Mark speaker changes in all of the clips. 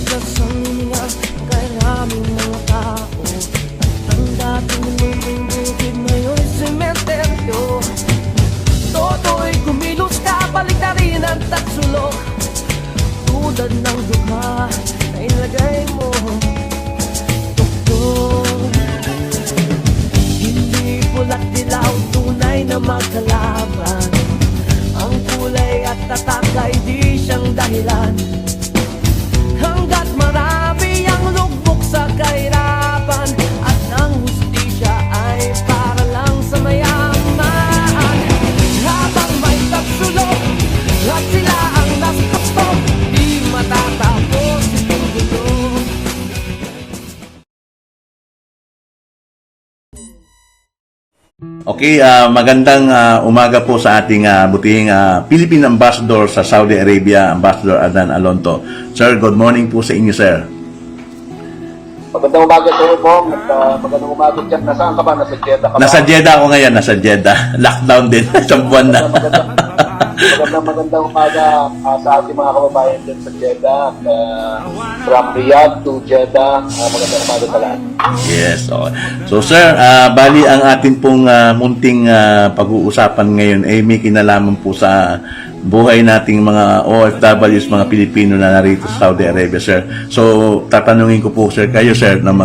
Speaker 1: sa sanlinga ang karaming mga tao. At ang dating lumang bukid ngayon sementeryo. Toto'y kumilos ka, balik na rin ang tatsulok. Tulad ng dukha na ilagay mo, doktor. Hindi pula't dilaw, tunay na magkalaban. Ang kulay at tatak ay di siyang dahilan. Hanggat marami ang lugmok sa kahirapan, at ang hustisya ay para lang sa mayaman. Habang may tatsulok at sila ang nasakop, di matatapos itong gulo.
Speaker 2: Okay, magandang umaga po sa ating butihing Philippine Ambassador sa Saudi Arabia, Ambassador Adnan Alonto. Sir, good morning po sa inyo, sir.
Speaker 3: Magandang umaga sa iyo po. Magandang umaga dyan. Nasaan ka ba? Nasa Jeddah ka ba?
Speaker 2: Nasa Jeddah ako ngayon, nasa Jeddah. Lockdown din, isang buwan na.
Speaker 3: Magandang umaga sa ating mga kababayan dyan sa Jeddah. From Riyadh to Jeddah, magandang umaga sa lahat.
Speaker 2: Yes, okay. So sir, bali ang atin pong munting pag-uusapan ngayon ay may kinalaman po sa buhay nating mga OFWs, mga Pilipino na narito sa Saudi Arabia, sir. So, tatanungin ko po, sir, kayo, sir, ng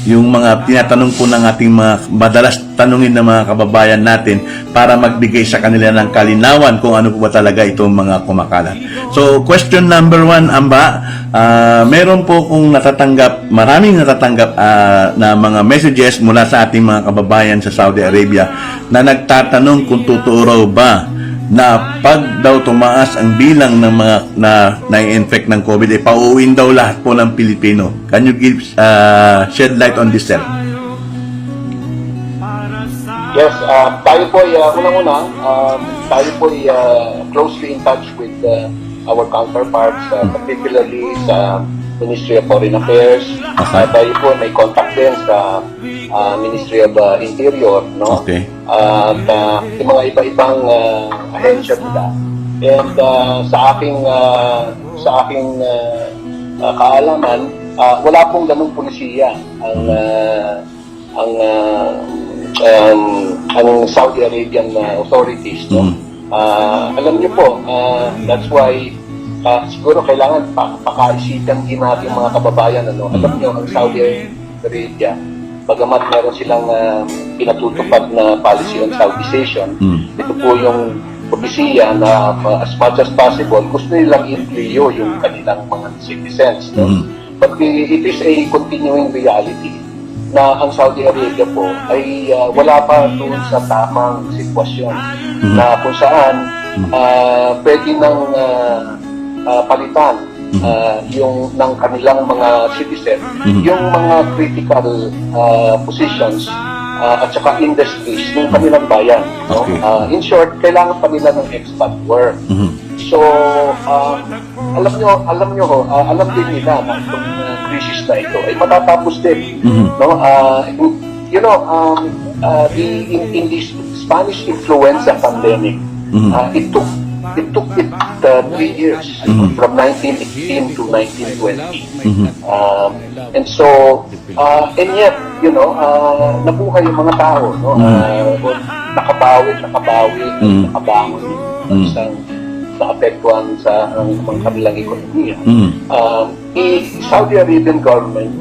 Speaker 2: yung mga tinatanong po ng ating mga madalas tanungin ng mga kababayan natin para magbigay sa kanila ng kalinawan kung ano po ba talaga itong mga kumakalat. So, question number 1, Amba, meron po kung maraming natatanggap na mga messages mula sa ating mga kababayan sa Saudi Arabia na nagtatanong kung totoo raw ba na pag daw tumaas ang bilang ng mga na-infect ng COVID, ay pauuwin daw lahat po ng Pilipino. Can you give shed light on this, sir?
Speaker 3: Yes, tayo po unang-una, tayo po closely in touch with our counterparts, particularly sa Ministry of Foreign Affairs. Tayo po may contact din sa Ministry of Interior, no?
Speaker 2: Okay.
Speaker 3: At yung mga iba-ibang ahensya nila. And sa aking kaalaman, wala pong ganung polisiya ang Saudi Arabian authorities, no? Alam niyo po, that's why siguro kailangan pakaisipan din natin mga kababayan, ano? Alam niyo, ang Saudi Arabia, bagamat meron silang pinatutupad na policy on Southeization, ito po yung polisiya na as much as possible gusto nilang i-include yung kanilang mga citizens, no? But it is a continuing reality na ang Saudi Arabia po ay wala pa doon sa tamang sitwasyon na kung saan pwede nang palitan yung ng kanilang mga citizen, yung mga critical positions at saka industries ng kanilang bayan, no? In short, kailangan pa nila ng expat work. So, alam din nila na itong crisis na ito ay matatapos din, no? In this Spanish influenza pandemic, it took 3 years, from 1918 to 1920. And so, and yet, nabuhay yung mga tao, no? Nakabangon isang naapektuhan sa ang kanilang ekonomiya. The Saudi Arabian government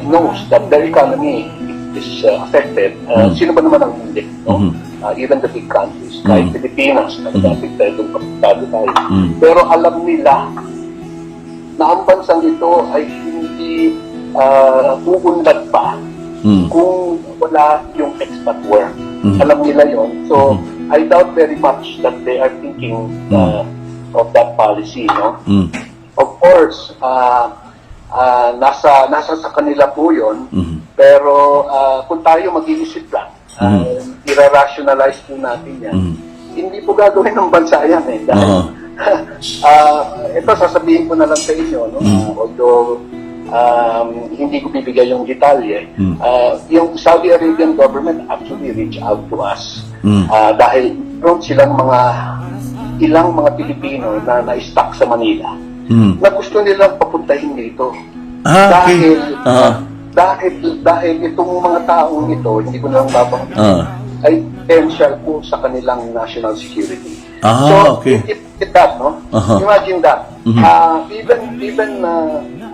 Speaker 3: knows that their economy is affected. Sino ba naman ang hindi, no? Even the big countries, kahit Pilipinas, nag-affect tayo, kapitado tayo. Pero alam nila na ang bansang ito ay hindi uunlad pa kung wala yung expat work. Alam nila yon. So, I doubt very much that they are thinking of that policy, no? Of course, nasa sa kanila po yun, pero kung tayo mag-iisip lang, i-rationalize po natin yan, hindi po gagawin ng bansa yan, eh. Dahil, ito, sasabihin ko na lang sa inyo, no? Although, hindi ko bibigay yung detalye. Yung Saudi Arabian government actually reached out to us dahil meron silang ilang mga Pilipino na na-stuck sa Manila. na gusto nilang papuntahin dito.
Speaker 2: Ah, okay.
Speaker 3: Dahil itong mga taong ito, hindi ko na lang babanggit, ay potential po sa kanilang national security.
Speaker 2: Okay.
Speaker 3: If that, no? Imagine that.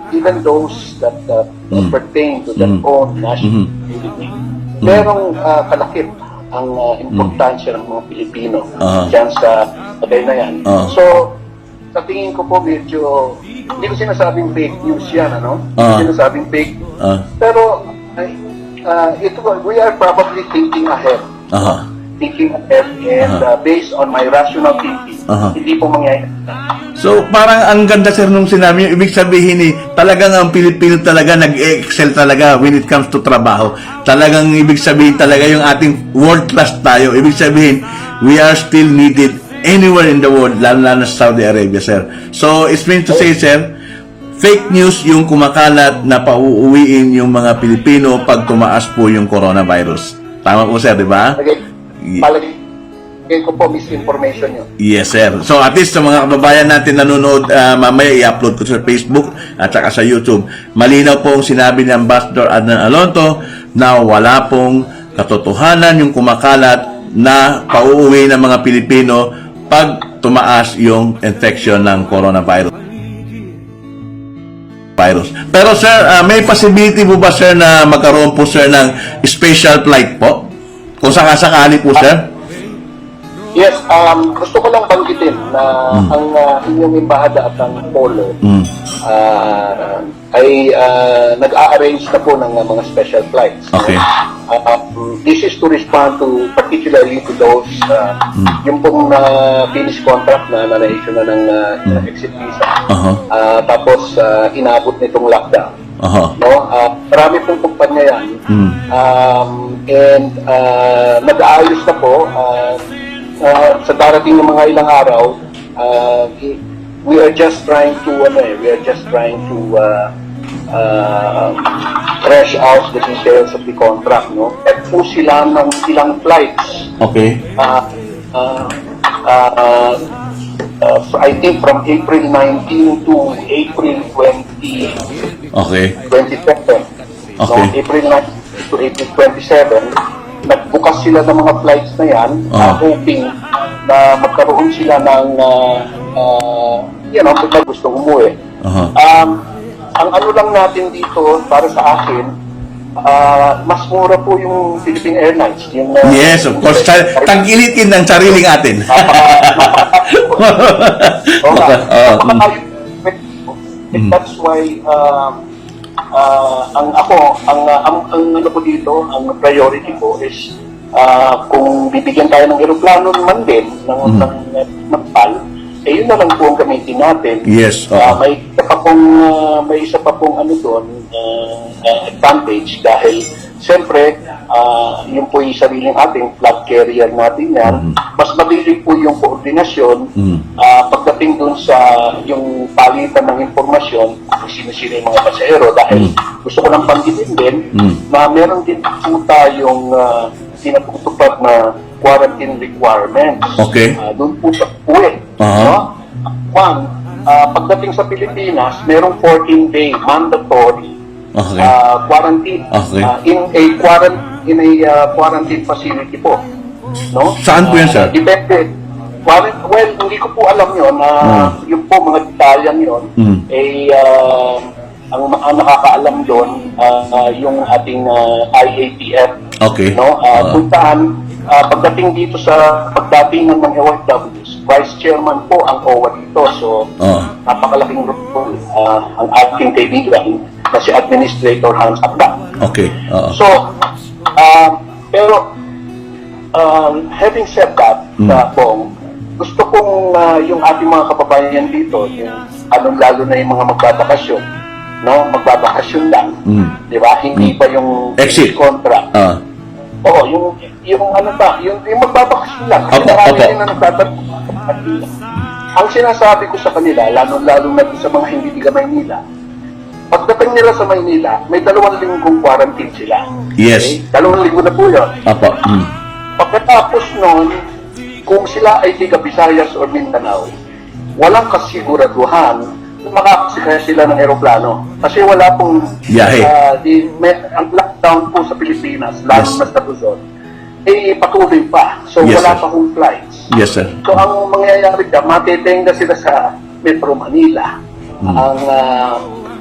Speaker 3: Even those that pertain to their own national security, merong kalakip ang importansya ng mga Pilipino dyan sa bagay na yan. So, sa tingin ko po medyo, hindi ko sinasabing fake news yan, ano? Hindi ko sinasabing fake. Pero, we are probably thinking ahead. Thinking ahead and based on my rational thinking, hindi po mangyayari.
Speaker 2: So, parang ang ganda, sir, nung sinabi niyo, ibig sabihin talagang ang Pilipino talaga nag-excel talaga when it comes to trabaho. Talagang ibig sabihin talaga yung ating world class tayo. Ibig sabihin, we are still needed anywhere in the world, lalo na sa Saudi Arabia, sir. So, it's meant to say, sir, fake news yung kumakalat na pauuwiin yung mga Pilipino pag tumaas po yung coronavirus. Tama po, sir, di ba?
Speaker 3: Okay. Palagi ko po misinformation yun.
Speaker 2: Yes, sir. So, at least sa mga kababayan natin nanonood, mamaya i-upload ko sa Facebook at saka sa YouTube. Malinaw pong sinabi ni Ambassador Adnan Alonto na wala pong katotohanan yung kumakalat na pauuwi ng mga Pilipino pag tumaas yung infection ng coronavirus. Pero sir, may possibility po ba, sir, na magkaroon po, sir, ng special flight po? Kung sakasakali po, sir?
Speaker 3: Yes, gusto ko lang banggitin na ang inyong embahada at ang Polo ay nag-a-arrange na po ng mga special flights.
Speaker 2: Okay.
Speaker 3: This is to respond to particularly to those yung pong finish contract na na-issue na ng exit visa. Tapos inabot nitong lockdown. No, marami pong kumpanya yan. And nag-aayos na po sa darating ng mga ilang araw. We are just trying to fresh out the details of the contract, no? At po sila ng ilang flights.
Speaker 2: Okay.
Speaker 3: I think from April 19 to April 20.
Speaker 2: Okay.
Speaker 3: 27.
Speaker 2: Okay.
Speaker 3: So, April 19 to April 27, nagbukas sila ng mga flights na yan, hoping na magkaroon sila ng, kung gusto umuwi. Ang ano lang natin dito, para sa akin, mas mura po yung Philippine Airlines. Yung,
Speaker 2: Yes, of course. Tangkilitin ng sariling atin.
Speaker 3: That's why ang ano ko dito, ang priority ko is kung bibigyan tayo ng eroplano man din ng PAL, yun na lang po ang gamitin natin.
Speaker 2: Yes.
Speaker 3: May isa pa pong ano doon, advantage dahil siyempre yung po yung sariling ating flag carrier natin yan, mas madali po yung koordinasyon pagdating dun sa yung palitan ng impormasyon kung sino-sino yung mga pasahero dahil gusto ko lang banggitin din na meron din po tayong pinaputupad na quarantine requirements.
Speaker 2: Okay.
Speaker 3: Doon po sa uwi. One, pagdating sa Pilipinas, merong 14-day mandatory quarantine in a quarantine facility po. No?
Speaker 2: Saan po yan, sir?
Speaker 3: Depende. Well, hindi ko po alam yun. Yung po mga detalyan yun, ang nakakaalam doon, yung ating IATF.
Speaker 2: Okay.
Speaker 3: No? Kung saan, pagdating dito sa pagdatingan ng OFWs, Vice Chairman po ang OWA dito. So, napakalaking role ang ating kaibigan na si Administrator Hans Akda.
Speaker 2: Okay.
Speaker 3: So, pero, having said that, Bong, gusto kong yung ating mga kababayan dito, yung lalo na yung mga magbabakasyon, no? Magbabakasyon lang, di ba? Hindi pa yung
Speaker 2: exit
Speaker 3: contract. Oo, yung ano ba, yung magbabakasyon lang. Kasi marami rin na nagtatanong. Ang sinasabi ko sa kanila, lalo na sa mga hindi tiga Maynila, pagdating nila sa Maynila, may 2 linggong quarantine sila.
Speaker 2: Yes.
Speaker 3: Okay? 2 linggo na po yun. Pagkatapos nun, kung sila ay tiga Visayas or Mindanao, walang kasiguraduhan makakasakay sila ng aeroplano. Kasi wala pong
Speaker 2: Biyahe.
Speaker 3: ang lockdown po sa Pilipinas, lalo na sa Luzon, patuloy pa. So
Speaker 2: Yes,
Speaker 3: wala
Speaker 2: sir.
Speaker 3: pa pong flights.
Speaker 2: Yes, sir.
Speaker 3: So ang mangyayari dyan, matitenga sila sa Metro Manila.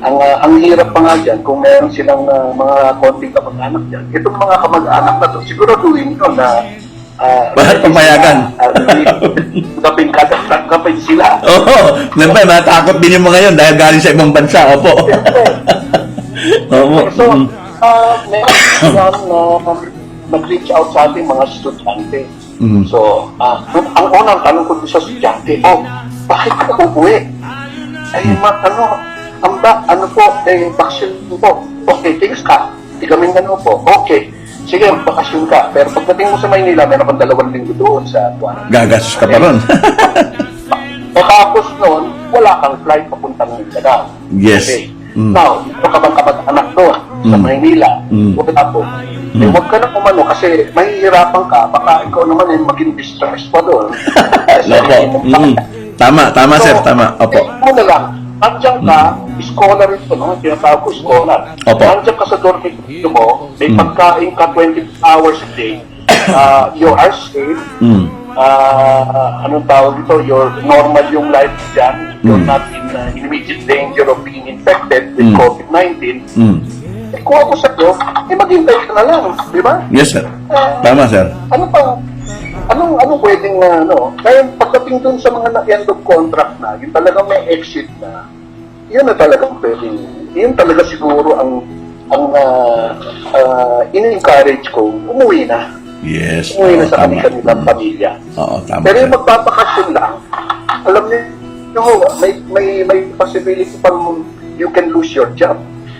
Speaker 3: Ang hirap pa nga dyan, kung meron silang mga konting kamag-anak dyan, itong mga kamag-anak na to, siguraduhin ko na
Speaker 2: Bakit papayagan?
Speaker 3: Kapin sila.
Speaker 2: Oo, naman, natakot din yung mga yun dahil galing sa ibang bansa. Opo. Opo.
Speaker 3: So, meron nag-reach out sa ating mga estudyante. So, ang unang tanong ko sa estudyante, bakit ka uuwi? Bakasyon po. Okay, thanks ka. Tigamin po. Okay. Sige, bakasyon ka. Pero pagdating mo sa Maynila, meron kang 2 linggo doon sa Tuan.
Speaker 2: Gagastos ka pa ron.
Speaker 3: Tapos noon, wala kang flight papuntang Mindanao.
Speaker 2: Yes.
Speaker 3: Okay. Now, ito ka bang kamag-anak doon sa Maynila? Wala po. Huwag ka na umano kasi mahihirapan ka. Baka ikaw naman ay maging distress pa doon.
Speaker 2: Opo. Tama, sir. Tama. Opo.
Speaker 3: Una lang, nandiyan ka, scholar ito, no? Tinatawag ko scholar.
Speaker 2: Opo.
Speaker 3: Nandiyan ka sa dormitory mo, may pagkain ka 20 hours a day. You are safe. Anong tawag ito? Your normal yung life dyan. You're not in immediate danger of being infected with COVID-19. Kuha ko sa iyo, maghintay ka na lang, di ba?
Speaker 2: Yes, sir. Tama, sir.
Speaker 3: Anong pwedeng kaya pagdating dun sa mga end of contract na, yung talagang may exit na, yun na talagang pwedeng, yun talaga siguro ang in-encourage ko, umuwi na.
Speaker 2: Yes.
Speaker 3: Umuwi na sa
Speaker 2: Tama.
Speaker 3: kanilang pamilya.
Speaker 2: Oo, tama.
Speaker 3: Pero yung
Speaker 2: sir.
Speaker 3: magpapakasyon lang, alam niyo, may possibility pang you can lose your job.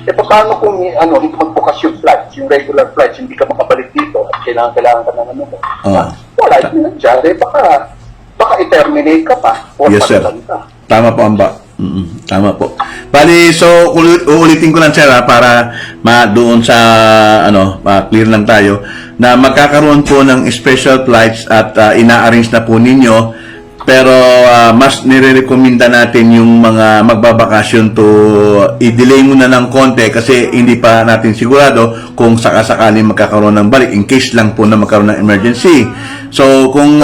Speaker 3: Paano kung hindi magbukas yung flights, yung regular flights, hindi ka makabalik dito at kailangan ka ng wala, hindi na dyan. Baka i-terminate ka pa. O
Speaker 2: Yes, sir.
Speaker 3: ka.
Speaker 2: Tama po, Amba. Tama po. Bali, so uulitin ko lang, sir, para doon sa clear lang tayo na magkakaroon po ng special flights at ina-arrange na po ninyo. Pero mas nire-recommenda natin yung mga magbabakasyon to i-delay muna ng konti kasi hindi pa natin sigurado kung sakasakaling magkakaroon ng balik in case lang po na magkaroon ng emergency. So kung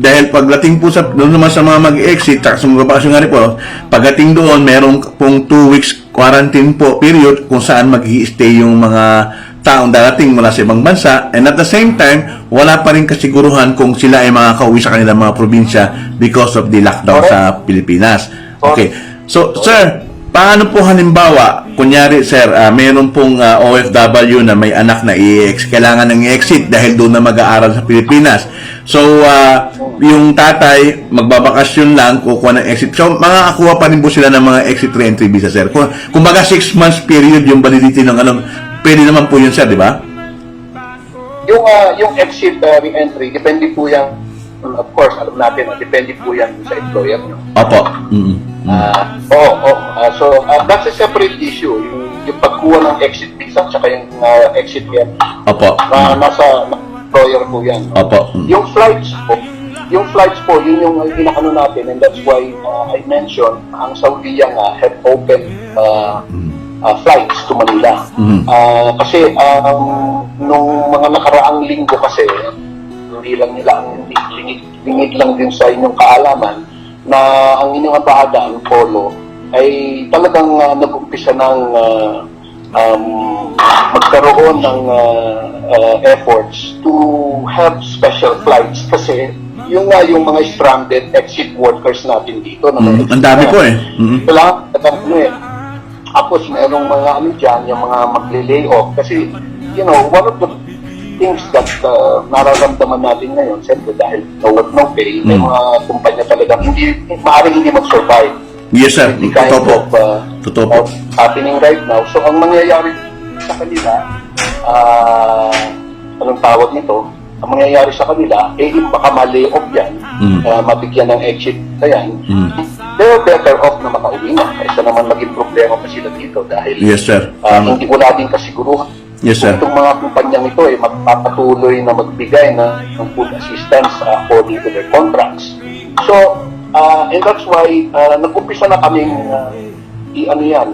Speaker 2: dahil pagdating po doon naman sa mga mag-exit at sa magbabakasyon nga rin po, pagdating doon merong pong 2 weeks quarantine po period kung saan mag-i-stay yung mga taong darating mula sa ibang bansa, and at the same time, wala pa rin kasiguruhan kung sila ay makakauwi sa kanilang mga probinsya because of the lockdown sa Pilipinas. Okay. So, sir, paano po halimbawa, kunyari, sir, meron pong OFW na may anak na kailangan ng i-exit dahil doon na mag-aaral sa Pilipinas. So, yung tatay, magbabakasyon lang, kukuha ng exit. So, makakakuha pa rin po sila ng mga exit re-entry visa, sir. Kumbaga, 6 months period yung validity ng pwede naman po yun, sir, di ba?
Speaker 3: Yung exit re-entry, depende po yan, of course, alam natin, depende po yan sa employer nyo.
Speaker 2: Opo.
Speaker 3: So, that's a separate issue. Yung pagkuha ng exit visa, tsaka yung exit re-entry.
Speaker 2: Opo.
Speaker 3: Nasa employer po yan.
Speaker 2: Opo.
Speaker 3: Yung flights po, yun yung pinakano natin, and that's why I mentioned, ang Saudi have opened flights to Manila. Kasi nung mga nakaraang linggo kasi, hindi lang nila, lingid lang din sa inyong kaalaman na ang inyong abahada, ang polo, ay talagang nag-umpisa ng magkaroon ng efforts to have special flights kasi yung mga stranded exit workers natin dito.
Speaker 2: Ang dami po eh.
Speaker 3: Kailangan tapos mayroong mga dyan, yung mga magle-lay off. Kasi, one of the things that nararamdaman natin ngayon, siyempre dahil no work, no pay, may mga kumpanya talagang maaaring hindi mag-survive.
Speaker 2: Yes, sir. Totoo po. Totoo po.
Speaker 3: Happening right now. So, ang mangyayari sa kanila, anong tawag nito? Ang mangyayari sa kanila, baka ma-lay off yan, mabigyan ng exit na yan, they're better off na makauwi na. Kaysa naman maging problema pa sila dito dahil
Speaker 2: Yes, sir.
Speaker 3: hindi wala din kasiguruhan.
Speaker 2: Yes, sir.
Speaker 3: Itong mga kumpanyang ito magpapatuloy na magbigay ng food assistance according to their contracts. So, and that's why nag-umpisa na kaming ano yan,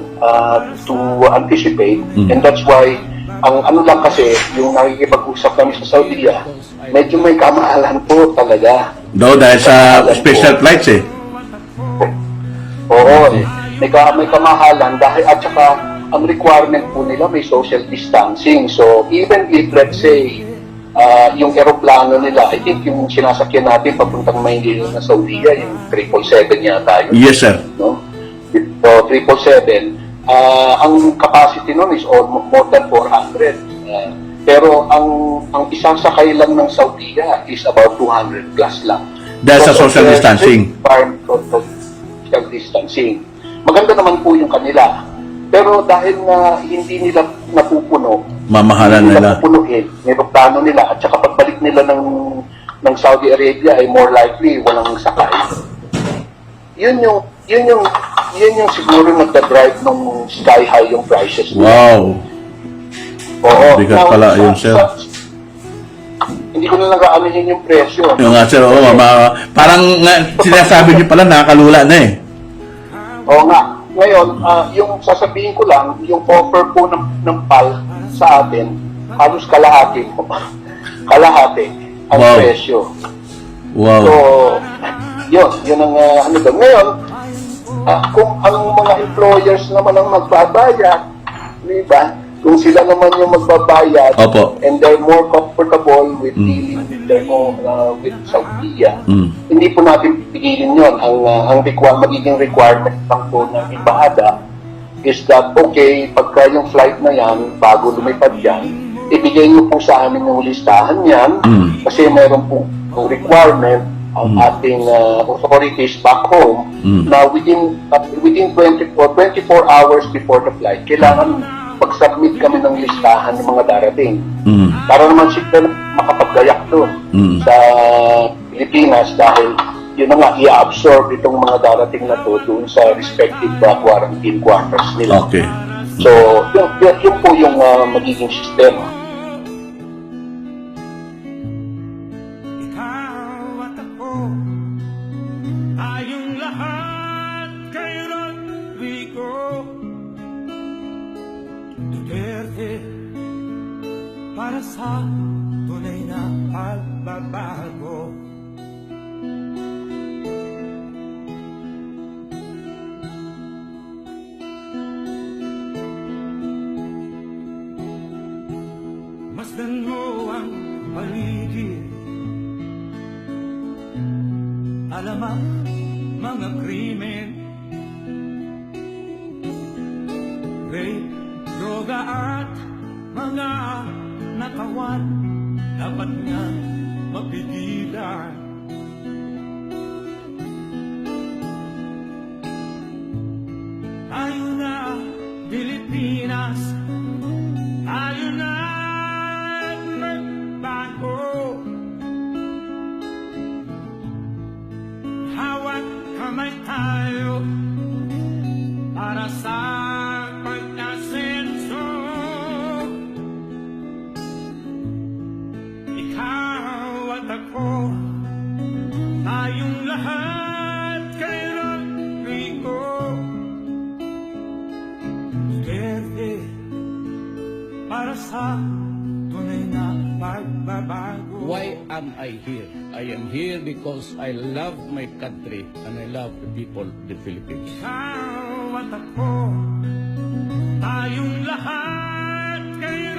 Speaker 3: to anticipate. And that's why, ang ano lang kasi, yung nakikipag-usap kami sa Saudi, medyo may kamahalan po talaga.
Speaker 2: Daw dahil sa special flights eh.
Speaker 3: Oo, may kamahalan dahil at saka ang requirement po nila may social distancing. So even if let's say yung eroplano nila, I think yung sinasakyan natin papuntang Maynila na Saudi, yung 777 yata yun.
Speaker 2: Yes, sir.
Speaker 3: No? So 777, ang capacity nun is almost more than 400. Pero ang isang sakay lang ng Saudi is about 200 plus lang.
Speaker 2: Dahil sa social distancing.
Speaker 3: Social distancing. Maganda naman po yung kanila. Pero dahil nga hindi nila napupuno,
Speaker 2: Mamahalan
Speaker 3: hindi
Speaker 2: nila.
Speaker 3: napupunuin, nireplano nila, at saka pagbalik nila ng Saudi Arabia ay more likely walang sakay. Yun yung siguro nagda-drive nung sky high yung prices nila.
Speaker 2: Wow.
Speaker 3: Oo.
Speaker 2: Bigat
Speaker 3: Now,
Speaker 2: pala yun, sir.
Speaker 3: Hindi ko na nag-aanihin yung presyo.
Speaker 2: Yung nga, sir, parang sinasabi niyo pala nakakalula na eh.
Speaker 3: Oo nga. Ngayon, yung sasabihin ko lang, yung offer po ng PAL sa atin, halos kalahati po. Kalahati ang
Speaker 2: Wow.
Speaker 3: presyo.
Speaker 2: Wow.
Speaker 3: So, yun ang ano doon. Ngayon, kung ang mga employers naman ang magbabayad, di ba? Kung sila naman yung magbabayad,
Speaker 2: Opo.
Speaker 3: and they're more comfortable with dealing with their own, with Saudi, hindi po natin pipigilin yun. Ang magiging requirement lang po ng embahada is that, okay, pagka yung flight na yan, bago lumipad yan, ibigay niyo po sa amin yung listahan yan, kasi meron po requirement ang ating authorities back home na within 24 hours before the flight, kailangan pag-submit kami ng listahan ng mga darating. Para naman sila makapaggayak doon sa Pilipinas dahil yun na nga, i-absorb itong mga darating na to doon sa respective quarantine quarters nila.
Speaker 2: Okay.
Speaker 3: So, yun po yung magiging sistema.
Speaker 4: Ikaw at ako, tayong lahat kay Rodrigo Duterte, para sa tunay na pagbabago. Masdan mo ang paligid, alamak mga krimen, rape, droga at mga nakawan, dapat nga mapigilan. Tayo na Pilipinas, tayo na magbago. Hawat kamay tayo para sa pag-asenso. Ikaw at ako, tayong lahat kay Rodrigo Duterte, para sa tunay na pagbabago.
Speaker 5: Why am I here? I am here because I love my country and I love the people of the Philippines.
Speaker 4: Ikaw at ako, tayong lahat kay